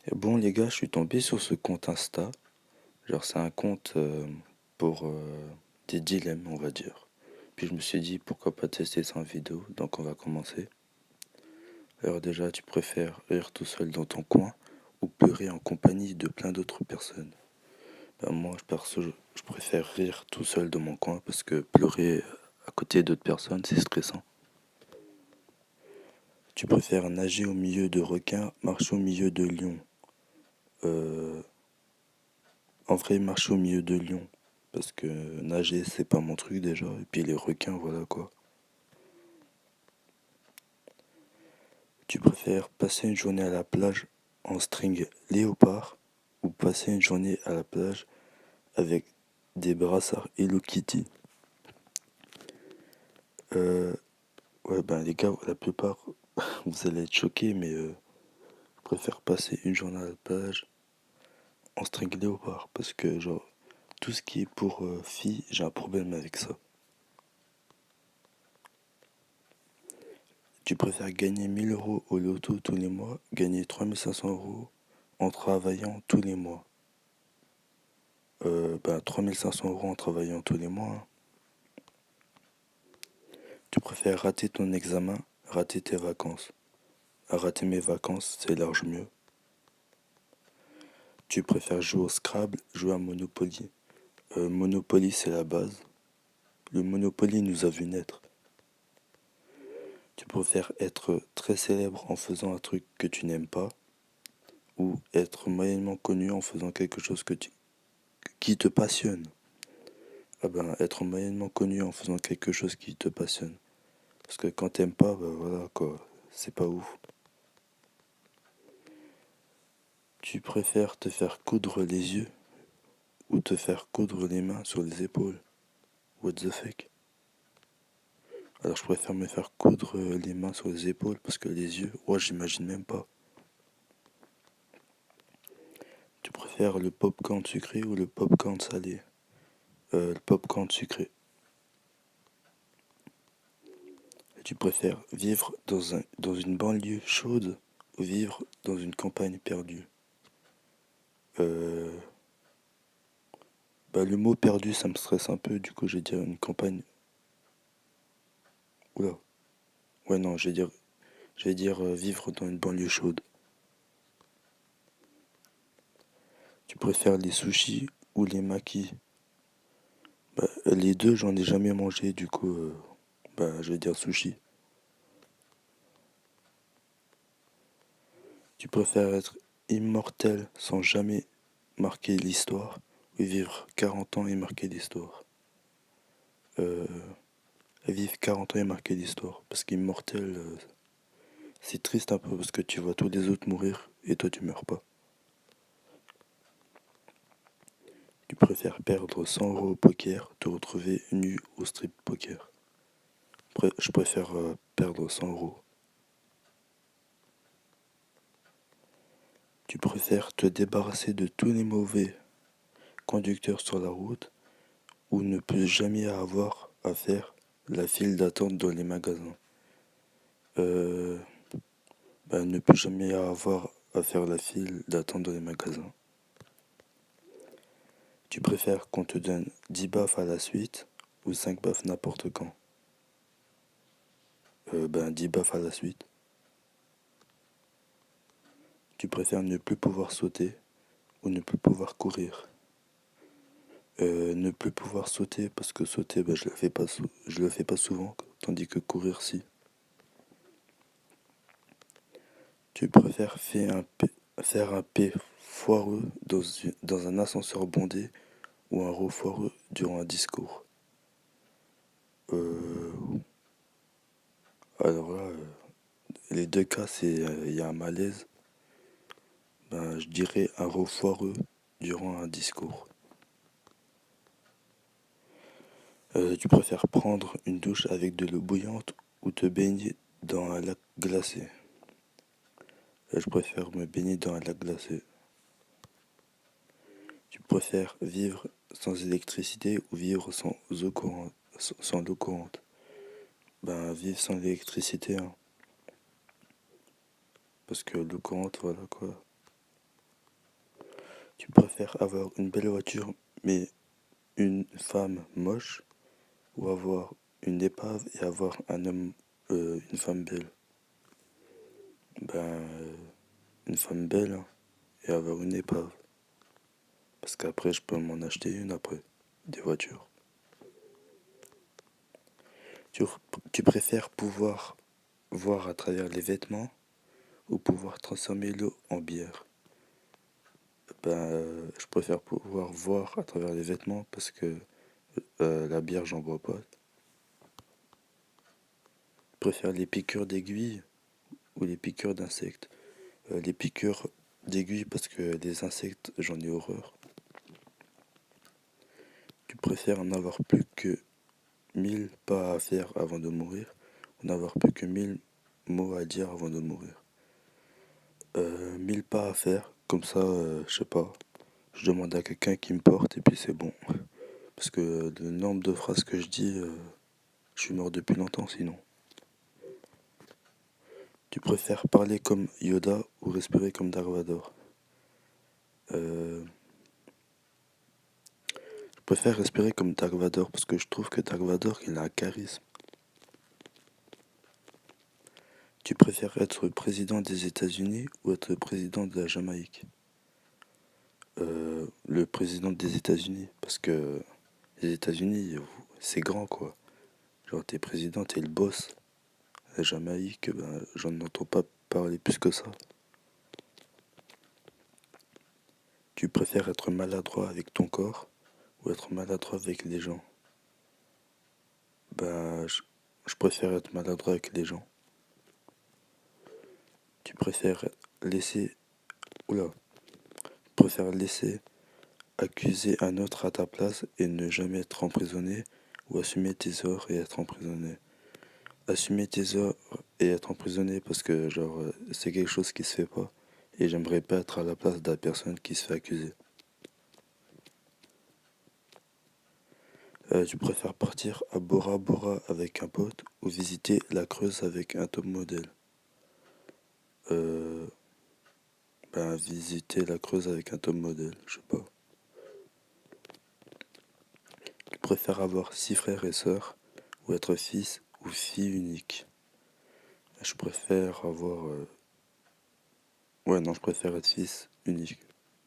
Et bon les gars, je suis tombé sur ce compte Insta. Genre c'est un compte pour des dilemmes, on va dire. Puis je me suis dit pourquoi pas tester ça en vidéo, donc on va commencer. Alors déjà, tu préfères rire tout seul dans ton coin ou pleurer en compagnie de plein d'autres personnes? Ben moi, perso, je préfère rire tout seul dans mon coin parce que pleurer à côté d'autres personnes, c'est stressant. Tu préfères nager au milieu de requins, marcher au milieu de lions? Euh, En vrai, marcher au milieu de lions. Parce que nager, c'est pas mon truc déjà. Et puis les requins, voilà quoi. Tu préfères passer une journée à la plage en string léopard ou passer une journée à la plage avec des brassards Hello Kitty? Euh, ouais, ben les gars, la plupart, vous allez être choqués, mais je préfère passer une journée à la plage en string léopard. Parce que, genre, tout ce qui est pour filles, j'ai un problème avec ça. Tu préfères gagner 1 000 € au loto tous les mois, gagner 3 500 € en travaillant tous les mois? 3 500 € en travaillant tous les mois, hein. Tu préfères rater ton examen, rater tes vacances? Rater mes vacances, c'est large mieux. Tu préfères jouer au Scrabble, jouer à Monopoly? Monopoly, c'est la base. Le Monopoly nous a vu naître. Tu préfères être très célèbre en faisant un truc que tu n'aimes pas ou être moyennement connu en faisant quelque chose qui te passionne? Ah ben, être moyennement connu en faisant quelque chose qui te passionne. Parce que quand t'aimes pas, bah voilà quoi, c'est pas ouf. Tu préfères te faire coudre les yeux ou te faire coudre les mains sur les épaules? What the fuck? Alors je préfère me faire coudre les mains sur les épaules parce que les yeux, ouais, j'imagine même pas. Tu préfères le popcorn sucré ou le popcorn salé? Le popcorn sucré. Tu préfères vivre dans une banlieue chaude ou vivre dans une campagne perdue? Euh, le mot perdu, ça me stresse un peu, du coup, je vais dire une campagne. Oula. Ouais, non, je vais dire vivre dans une banlieue chaude. Tu préfères les sushis ou les makis? Les deux, j'en ai jamais mangé, du coup, je vais dire sushi. Tu préfères être immortel sans jamais marquer l'histoire ou vivre 40 ans et marquer l'histoire? Euh, Vivre 40 ans et marquer l'histoire. Parce qu'immortel, c'est triste un peu parce que tu vois tous les autres mourir et toi tu meurs pas. Tu préfères perdre 100 € au poker, te retrouver nu au strip poker? Je préfère perdre 100 €. Tu préfères te débarrasser de tous les mauvais conducteurs sur la route ou ne plus jamais avoir à faire la file d'attente dans les magasins? Euh, Ne plus jamais avoir à faire la file d'attente dans les magasins. Tu préfères qu'on te donne 10 baffes à la suite ou 5 baffes n'importe quand? 10 baffes à la suite. Tu préfères ne plus pouvoir sauter ou ne plus pouvoir courir? Ne plus pouvoir sauter parce que sauter, je le fais pas souvent, tandis que courir, si. Tu préfères faire un P foireux dans un ascenseur bondé ou un rot foireux durant un discours? Euh, alors là, les deux cas, il y a un malaise. Je dirais un rot foireux durant un discours. Tu préfères prendre une douche avec de l'eau bouillante ou te baigner dans un lac glacé? Je préfère me baigner dans un lac glacé. Tu préfères vivre sans électricité ou vivre sans eau courante, sans l'eau courante? Vivre sans l'électricité, hein. Parce que l'eau courante, voilà quoi. préfères avoir une belle voiture mais une femme moche ou avoir une épave et avoir un homme, une femme belle? Une femme belle hein, et avoir une épave. Parce qu'après, je peux m'en acheter une après, des voitures. Tu, tu préfères pouvoir voir à travers les vêtements ou pouvoir transformer l'eau en bière? Je préfère pouvoir voir à travers les vêtements parce que la bière, j'en bois pas. Je préfère les piqûres d'aiguilles ou les piqûres d'insectes. Les piqûres d'aiguilles parce que les insectes, j'en ai horreur. Tu préfères en avoir plus que 1000 pas à faire avant de mourir ou n'avoir plus que 1000 mots à dire avant de mourir? 1000 pas à faire, comme ça, je sais pas. Je demande à quelqu'un qui me porte et puis c'est bon. Parce que le nombre de phrases que je dis, je suis mort depuis longtemps sinon. Tu préfères parler comme Yoda ou respirer comme Dark Vador? Euh, je préfère respirer comme Dark Vador parce que je trouve que Dark Vador, il a un charisme. Tu préfères être président des États-Unis ou être président de la Jamaïque? Le président des États-Unis parce que les États-Unis, c'est grand quoi. Genre t'es président, t'es le boss. La Jamaïque, j'en entends pas parler plus que ça. Tu préfères être maladroit avec ton corps ou être maladroit avec les gens? Bah, je, je préfère être maladroit avec les gens. Tu préfères laisser... Oula. Tu préfères laisser accuser un autre à ta place et ne jamais être emprisonné ou assumer tes erreurs et être emprisonné? Assumer tes erreurs et être emprisonné parce que genre c'est quelque chose qui se fait pas et j'aimerais pas être à la place de la personne qui se fait accuser. Tu préfères partir à Bora Bora avec un pote ou visiter la Creuse avec un top modèle? euh, Visiter la Creuse avec un top modèle, je sais pas. Tu préfères avoir 6 frères et sœurs ou être fils ou fille unique? Je préfère avoir... Ouais, non, je préfère être fils unique.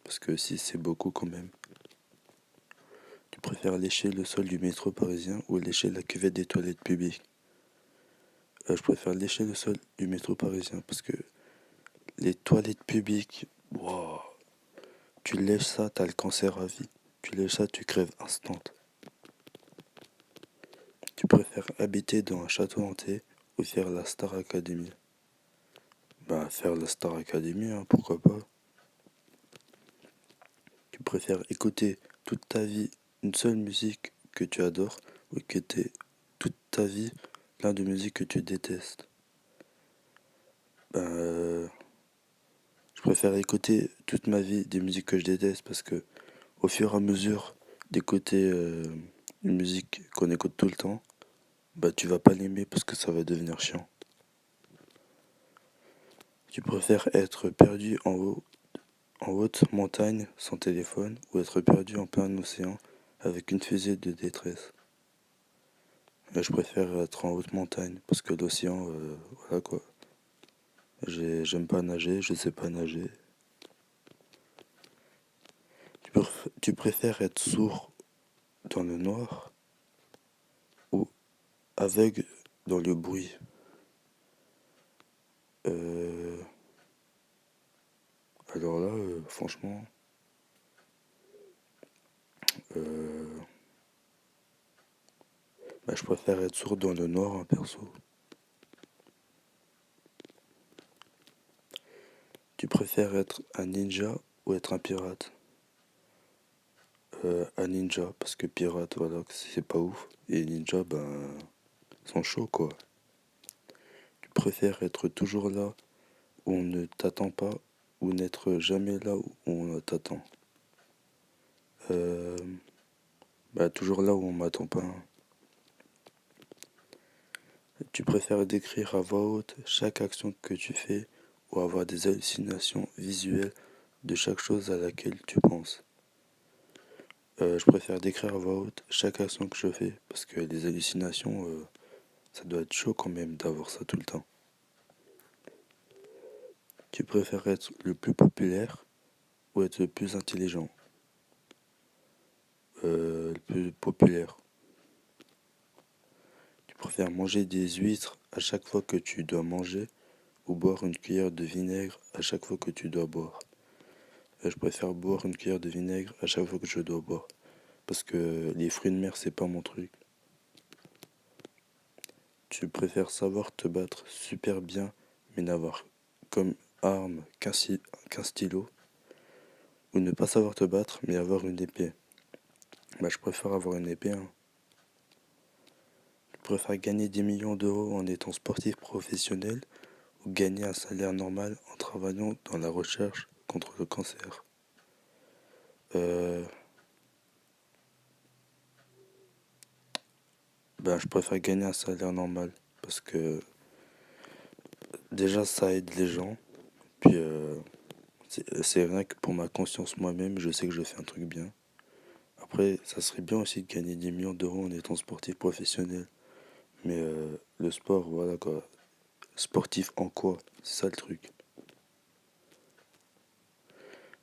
Parce que si c'est beaucoup quand même. Tu préfères lécher le sol du métro parisien ou lécher la cuvette des toilettes publiques? Je préfère lécher le sol du métro parisien parce que les toilettes publiques, wow, tu lèches ça, t'as le cancer à vie. Tu lèches ça, tu crèves instant. Tu préfères habiter dans un château hanté ou faire la Star Academy? Faire la Star Academy, hein, pourquoi pas. Tu préfères écouter toute ta vie une seule musique que tu adores ou écouter toute ta vie plein de musique que tu détestes? Ben, je préfère écouter toute ma vie des musiques que je déteste parce que au fur et à mesure d'écouter une musique qu'on écoute tout le temps, tu vas pas l'aimer parce que ça va devenir chiant. Tu préfères être perdu en haute montagne sans téléphone ou être perdu en plein océan avec une fusée de détresse? Je préfère être en haute montagne parce que l'océan, voilà quoi. J'aime pas nager, je sais pas nager. Tu préfères être sourd dans le noir ou aveugle dans le bruit? Euh, alors là, franchement, euh, je préfère être sourd dans le noir, hein, perso. Tu préfères être un ninja ou être un pirate? Un ninja, parce que pirate, voilà, c'est pas ouf. Et ninja, ils sont chauds, quoi. Tu préfères être toujours là où on ne t'attend pas ou n'être jamais là où on t'attend? Euh, Toujours là où on m'attend pas, hein. Tu préfères décrire à voix haute chaque action que tu fais ou avoir des hallucinations visuelles de chaque chose à laquelle tu penses? Je préfère décrire à voix haute chaque action que je fais, parce que les hallucinations, ça doit être chaud quand même d'avoir ça tout le temps. Tu préfères être le plus populaire ou être le plus intelligent? Le plus populaire. Tu préfères manger des huîtres à chaque fois que tu dois manger ou boire une cuillère de vinaigre à chaque fois que tu dois boire? Je préfère boire une cuillère de vinaigre à chaque fois que je dois boire. Parce que les fruits de mer, c'est pas mon truc. Tu préfères savoir te battre super bien, mais n'avoir comme arme qu'un stylo, ou ne pas savoir te battre, mais avoir une épée? Bah, je préfère avoir une épée, hein. Je préfère gagner 10 millions d'euros en étant sportif professionnel ou gagner un salaire normal en travaillant dans la recherche contre le cancer. Euh, je préfère gagner un salaire normal parce que déjà ça aide les gens, puis c'est rien que pour ma conscience moi-même, je sais que je fais un truc bien. Après, ça serait bien aussi de gagner 10 millions d'euros en étant sportif professionnel. Mais le sport, voilà quoi. Sportif en quoi? C'est ça le truc.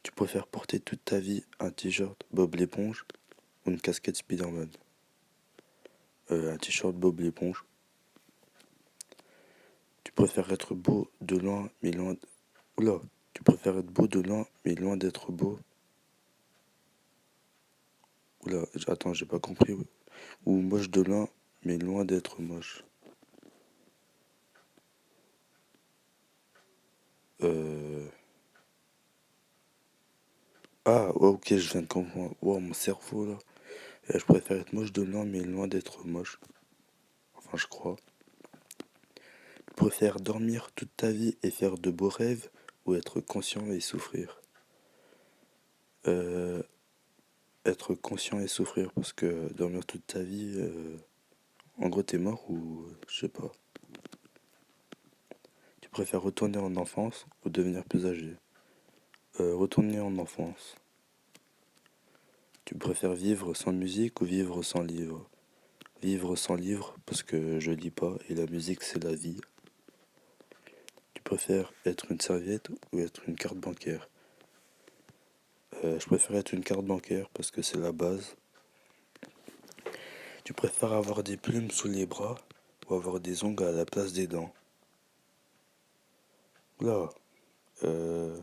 Tu préfères porter toute ta vie un t-shirt Bob l'éponge ou une casquette Spider-Man? Un t-shirt Bob l'éponge. Tu préfères être beau de loin mais loin... Oula. Tu préfères être beau de loin mais loin d'être beau? Oula, attends, j'ai pas compris. Ou moche de loin mais loin d'être moche. Euh... Ah, ouais, ok, je viens de comprendre. Wow, mon cerveau là. Je préfère être moche de loin, mais loin d'être moche. Enfin, je crois. Tu préfères dormir toute ta vie et faire de beaux rêves ou être conscient et souffrir? Euh, Être conscient et souffrir, parce que dormir toute ta vie, en gros, t'es mort ou je sais pas. Tu préfères retourner en enfance ou devenir plus âgé? Retourner en enfance. Tu préfères vivre sans musique ou vivre sans livre? Vivre sans livre, parce que je lis pas et la musique c'est la vie. Tu préfères être une serviette ou être une carte bancaire? Je préfère être une carte bancaire parce que c'est la base. Tu préfères avoir des plumes sous les bras ou avoir des ongles à la place des dents? Là, euh...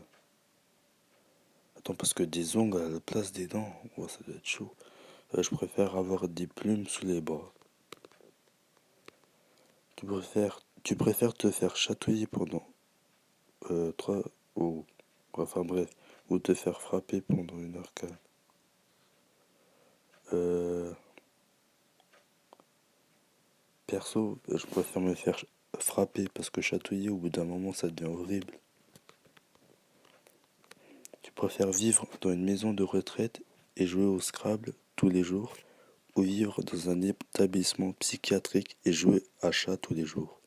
attends, parce que des ongles à la place des dents, ouais, ça doit être chaud. Je préfère avoir des plumes sous les bras. Tu préfères te faire chatouiller pendant 3 ou... Enfin bref, ou te faire frapper pendant 1h15. Euh, Perso, je préfère me faire frapper parce que chatouiller au bout d'un moment ça devient horrible. Tu préfères vivre dans une maison de retraite et jouer au Scrabble tous les jours ou vivre dans un établissement psychiatrique et jouer à chat tous les jours?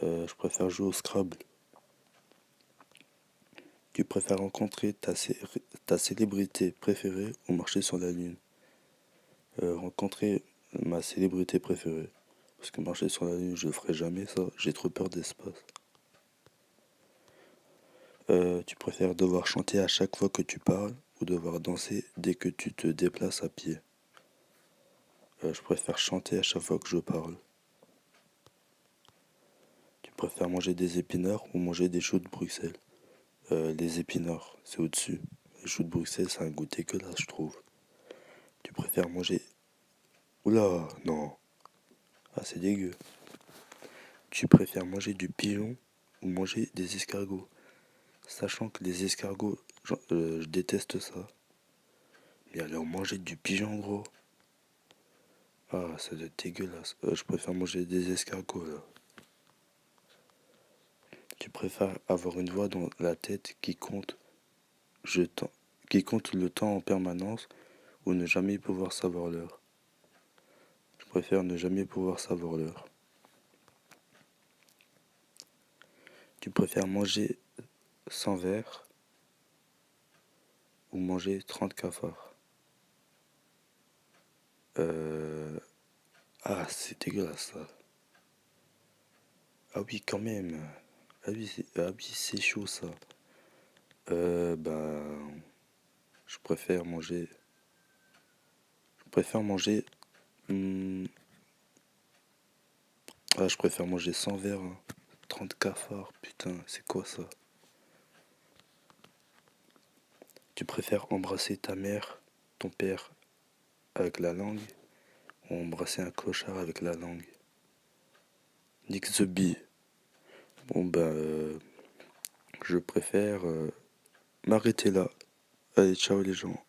Je préfère jouer au Scrabble. Tu préfères rencontrer ta célébrité préférée ou marcher sur la lune? Rencontrer ma célébrité préférée. Parce que marcher sur la lune, je le ferai jamais ça. J'ai trop peur d'espace. Tu préfères devoir chanter à chaque fois que tu parles ou devoir danser dès que tu te déplaces à pied? Je préfère chanter à chaque fois que je parle. Tu préfères manger des épinards ou manger des choux de Bruxelles? Les épinards, c'est au-dessus. Les choux de Bruxelles, c'est un goût dégueulasse, je trouve. Tu préfères manger... Oula, non. Ah, c'est dégueu. Tu préfères manger du pigeon ou manger des escargots? Sachant que les escargots, je déteste ça. Mais alors manger du pigeon, gros. Ah, ça doit être dégueulasse. Je préfère manger des escargots, là. Tu préfères avoir une voix dans la tête qui compte le temps en permanence ou ne jamais pouvoir savoir l'heure? Je préfère ne jamais pouvoir savoir l'heure. Tu préfères manger 100 verres ou manger 30 cafards? Euh... Ah, c'est dégueulasse ça. Ah oui, quand même. Ah oui, c'est chaud ça. Bah, je préfère manger. Je préfère manger. hmm, Ah, je préfère manger 100 verres, hein. 30 cafards, putain, c'est quoi ça? Tu préfères embrasser ta mère, ton père avec la langue ou embrasser un clochard avec la langue? Nick the Bee. Bon, bah, je préfère m'arrêter là. Allez, ciao les gens.